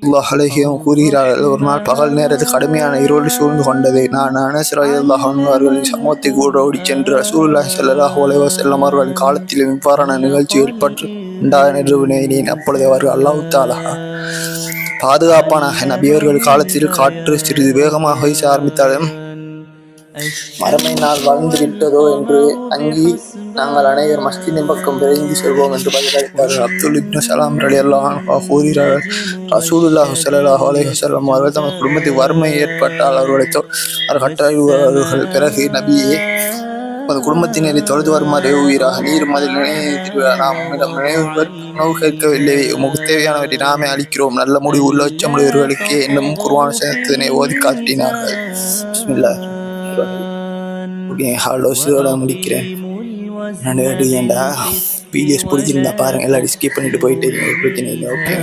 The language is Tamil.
அலைஹிம் கூறுகிறார்கள், ஒரு நாள் பகல் நேரத்தில் கடுமையான இருள் சூழ்ந்து கொண்டது. நான் அனஸ் ரலியல்லாஹு அன்ஹு அவர்களின் சமூகத்தை கூட ஓடிச் சென்று ரசூலுல்லாஹி ஸல்லல்லாஹு அலைஹி வஸல்லம் அவர்களின் காலத்திலும் இவ்வாறான நிகழ்ச்சி ஏற்பட்டுண்டா என்று வினவினேன். அப்பொழுது அவர்கள், அல்லாஹ் தஆலா பாதுகாப்பானாக, நபியவர்கள் காலத்தில் காற்று சிறிது வேகமாக வீச ஆரம்பித்தாலும் மறுமை நாள் வாழ்ந்து விட்டதோ என்று அங்கி நாங்கள் அனைவரும் மஸ்ஜிதின் பக்கம் விரைந்து செல்வோம் என்று பதிலளித்தார்கள். அப்துல் இப்னு சலாம் ரலியல்லாஹு அன்ஹு கூறுகிறார்கள், ரசூலுல்லாஹி ஸல்லல்லாஹு அலைஹி வஸல்லம் அவர்கள் தமது குடும்பத்தில் வறுமை ஏற்பட்டால் அவர்களை கட்டளையிடுவார்கள். பிறகு, நபியே, உமது குடும்பத்தினரை தொழுது வருமாறு ஏவுவீராக. நீரும் அதில் நினைவு நாம் உம்மிடம் உணவு கேட்கவில்லை, உமக்கு தேவையானவற்றை நாமே அளிக்கிறோம். நல்ல முடிவு உள்ள உச்சமுடையவர்களுக்கே என்னும் குர்ஆன் சேர்த்ததனை ஓதி காட்டினார்கள். பிஸ்மில்லாஹ் ஹாலோஸோட முடிக்கிறேன். ஏன்டா வீடியோஸ் பிடிச்சிருந்தா பாருங்க, எல்லாரும் ஸ்கிப் பண்ணிட்டு போயிட்டு பிரச்சனை இல்லை. ஓகே.